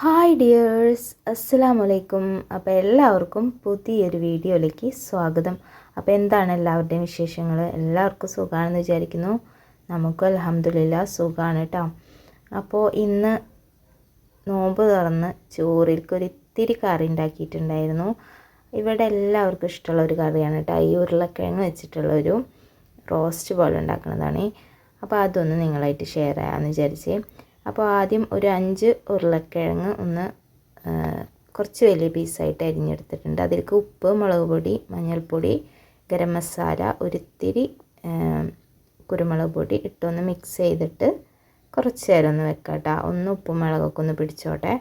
Hi dears, അസ്സലാമലൈക്കും. അപ്പോൾ എല്ലാവർക്കും പുതിയൊരു വീഡിയോയിലേക്ക് സ്വാഗതം. അപ്പോൾ എന്താണ് എല്ലാവരുടെയും വിശേഷങ്ങൾ? എല്ലാവർക്കും സുഖമാണെന്ന് വിചാരിക്കുന്നു. നമുക്കും അൽഹംദുലില്ലാ സുഖമാണ് കേട്ടോ. അപ്പോൾ ഇന്ന് നോമ്പ് തുറന്ന് ചോറിലേക്ക് ഒരു ഇത്തിരി കറി ഉണ്ടാക്കിയിട്ടുണ്ടായിരുന്നു. ഇവിടെ എല്ലാവർക്കും ഇഷ്ടമുള്ള ഒരു കറിയാണ് കേട്ടോ. ഈ ഉരുളക്കിഴങ്ങ് വെച്ചിട്ടുള്ളൊരു റോസ്റ്റ് പോലെ ഉണ്ടാക്കുന്നതാണ്. അപ്പോൾ അതൊന്ന് നിങ്ങളായിട്ട് ഷെയർ ചെയ്യാമെന്ന് വിചാരിച്ചേ. അപ്പോൾ ആദ്യം ഒരു 5 ഉരുളക്കിഴങ്ങ് കുറച്ച് വലിയ പീസായിട്ട് അരിഞ്ഞെടുത്തിട്ടുണ്ട്. അതിലേക്ക് ഉപ്പ്, മുളക് പൊടി, മഞ്ഞൾപ്പൊടി, ഗരം മസാല, ഒരിത്തിരി കുരുമുളക് പൊടി ഇട്ടൊന്ന് മിക്സ് ചെയ്തിട്ട് കുറച്ച് നേരം ഒന്ന് വെക്കാം കേട്ടോ. ഒന്ന് ഉപ്പും മുളകൊക്കെ ഒന്ന് പിടിച്ചോട്ടെ.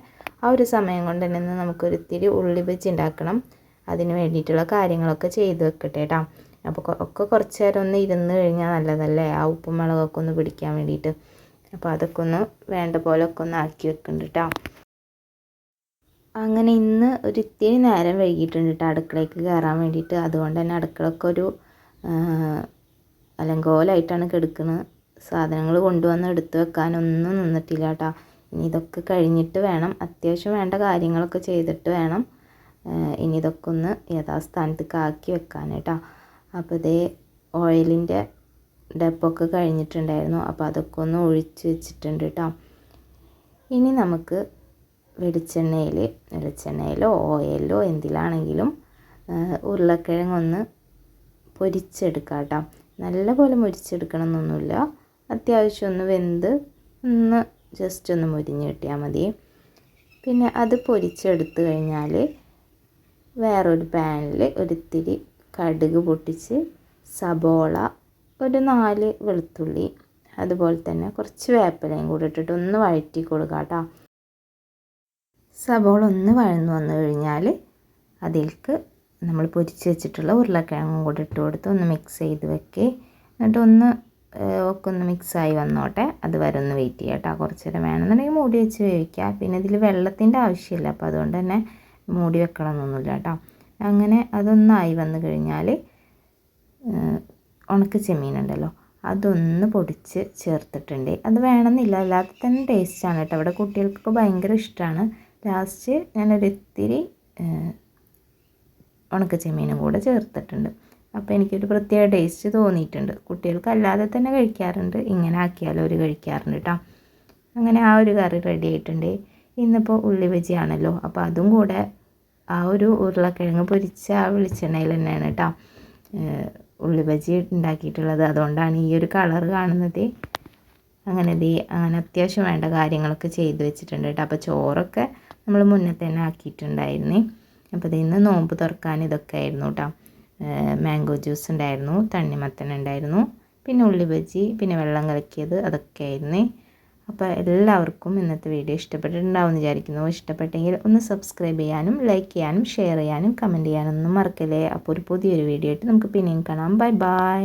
ആ ഒരു സമയം കൊണ്ട് തന്നെ നമുക്കൊരിത്തിരി ഉള്ളി ബജി ഉണ്ടാക്കണം. അതിന് വേണ്ടിയിട്ടുള്ള കാര്യങ്ങളൊക്കെ ചെയ്ത് വെക്കട്ടെ കേട്ടോ. അപ്പോൾ ഒക്കെ കുറച്ച് നേരം ഒന്ന് ഇരുന്ന് കഴിഞ്ഞാൽ നല്ലതല്ലേ, ആ ഉപ്പും മുളകൊക്കെ ഒന്ന് പിടിക്കാൻ വേണ്ടിയിട്ട്. അപ്പോൾ അതൊക്കെ ഒന്ന് വേണ്ട പോലൊക്കെ ഒന്ന് ആക്കി വെക്കുന്നുണ്ട് കേട്ടോ. അങ്ങനെ ഇന്ന് ഒരു ഇത്തിരി നേരം വൈകിട്ടുണ്ട് കേട്ടോ അടുക്കളയ്ക്ക് കയറാൻ വേണ്ടിയിട്ട്. അതുകൊണ്ട് തന്നെ അടുക്കളയൊക്കെ ഒരു അലങ്കോലമായിട്ടാണ് കിടക്കുന്നത്. സാധനങ്ങൾ കൊണ്ടുവന്ന് എടുത്ത് വെക്കാനൊന്നും നിന്നിട്ടില്ല കേട്ടോ. ഇനി ഇതൊക്കെ കഴിഞ്ഞിട്ട് വേണം, അത്യാവശ്യം വേണ്ട കാര്യങ്ങളൊക്കെ ചെയ്തിട്ട് വേണം ഇനി ഇതൊക്കെ ഒന്ന് യഥാസ്ഥാനത്തേക്ക് ആക്കി വെക്കാൻ കേട്ടോ. അപ്പോൾ ഇതേ ഓയിലിൻ്റെ ഡപ്പൊക്കെ കഴിഞ്ഞിട്ടുണ്ടായിരുന്നു. അപ്പോൾ അതൊക്കെ ഒന്ന് ഒഴിച്ച് വെച്ചിട്ടുണ്ട് കേട്ടോ. ഇനി നമുക്ക് വെളിച്ചെണ്ണയിലോ ഓയിലോ എന്തിലാണെങ്കിലും ഉരുളക്കിഴങ്ങൊന്ന് പൊരിച്ചെടുക്കാം കേട്ടോ. നല്ലപോലെ മുരിച്ചെടുക്കണം എന്നൊന്നുമില്ല, അത്യാവശ്യം ഒന്ന് വെന്ത് ഒന്ന് ജസ്റ്റ് ഒന്ന് മുരിഞ്ഞ് കിട്ടിയാൽ മതി. പിന്നെ അത് പൊരിച്ചെടുത്ത് കഴിഞ്ഞാൽ വേറൊരു പാനിൽ ഒരിത്തിരി കടുക് പൊട്ടിച്ച് സബോള, ഒരു 4 വെളുത്തുള്ളി, അതുപോലെ തന്നെ കുറച്ച് വേപ്പിലയും കൂടി ഇട്ടിട്ട് ഒന്ന് വഴറ്റി കൊടുക്കുക കേട്ടോ. സബോള ഒന്ന് വഴന്ന് വന്നു കഴിഞ്ഞാൽ അതിലേക്ക് നമ്മൾ പൊരിച്ച് വെച്ചിട്ടുള്ള ഉരുളക്കിഴങ്ങും കൂടി ഇട്ട് കൊടുത്ത് ഒന്ന് മിക്സ് ചെയ്ത് വെക്കുക. എന്നിട്ട് ഒക്കെ ഒന്ന് മിക്സായി വന്നോട്ടെ. അതുവരെ ഒന്ന് വെയിറ്റ് ചെയ്യാം കേട്ടോ. കുറച്ച് നേരം വേണമെന്നുണ്ടെങ്കിൽ മൂടി വെച്ച് വേവിക്കുക. പിന്നെ ഇതിൽ വെള്ളത്തിൻ്റെ ആവശ്യമില്ല, അപ്പോൾ അതുകൊണ്ട് തന്നെ മൂടി വെക്കണമെന്നൊന്നുമില്ല കേട്ടോ. അങ്ങനെ അതൊന്നായി വന്നു കഴിഞ്ഞാൽ ഉണക്ക ചെമ്മീനുണ്ടല്ലോ, അതൊന്ന് പൊടിച്ച് ചേർത്തിട്ടുണ്ട്. അത് വേണമെന്നില്ല, അല്ലാതെ തന്നെ ടേസ്റ്റാണ് കേട്ടോ. ഇവിടെ കുട്ടികൾക്കൊക്കെ ഭയങ്കര ഇഷ്ടമാണ്. ലാസ്റ്റ് ഞാനൊരിത്തിരി ഉണക്ക ചെമ്മീനും കൂടെ ചേർത്തിട്ടുണ്ട്. അപ്പോൾ എനിക്കൊരു പ്രത്യേക ടേസ്റ്റ് തോന്നിയിട്ടുണ്ട്. കുട്ടികൾക്ക് അല്ലാതെ തന്നെ കഴിക്കാറുണ്ട്, ഇങ്ങനെ ആക്കിയാലും അവർ കഴിക്കാറുണ്ട് കേട്ടോ. അങ്ങനെ ആ ഒരു കറി റെഡി ആയിട്ടുണ്ട്. ഇന്നിപ്പോൾ ഉള്ളി ബജിയാണല്ലോ, അപ്പോൾ അതും കൂടെ ആ ഒരു ഉരുളക്കിഴങ്ങ് പൊരിച്ച ആ വെളിച്ചെണ്ണയിൽ തന്നെയാണ് കേട്ടോ ഉള്ളി ബജി ഉണ്ടാക്കിയിട്ടുള്ളത്. അതുകൊണ്ടാണ് ഈ ഒരു കളർ കാണുന്നത്. അങ്ങനെ അത്യാവശ്യം വേണ്ട കാര്യങ്ങളൊക്കെ ചെയ്ത് വെച്ചിട്ടുണ്ട് കേട്ടോ. അപ്പോൾ ചോറൊക്കെ നമ്മൾ മുന്നേ തന്നെ ആക്കിയിട്ടുണ്ടായിരുന്നു. അപ്പോൾ ഇന്ന് നോമ്പ് തുറക്കാൻ ഇതൊക്കെ ആയിരുന്നു കേട്ടോ. മാംഗോ ജ്യൂസ് ഉണ്ടായിരുന്നു, തണ്ണിമത്തൻ ഉണ്ടായിരുന്നു, പിന്നെ ഉള്ളി ബജി, പിന്നെ വെള്ളം കലക്കിയത്, അതൊക്കെ ആയിരുന്നു. അപ്പോൾ എല്ലാവർക്കും ഇന്നത്തെ വീഡിയോ ഇഷ്ടപ്പെട്ടിട്ടുണ്ടാവും എന്ന് വിചാരിക്കുന്നു. ഇഷ്ടപ്പെട്ടെങ്കിൽ ഒന്ന് സബ്സ്ക്രൈബ് ചെയ്യാനും ലൈക്ക് ചെയ്യാനും ഷെയർ ചെയ്യാനും കമൻറ്റ് ചെയ്യാനൊന്നും മറക്കല്ലേ. അപ്പോൾ ഒരു പുതിയൊരു വീഡിയോ ആയിട്ട് നമുക്ക് പിന്നെയും കാണാം. Bye bye.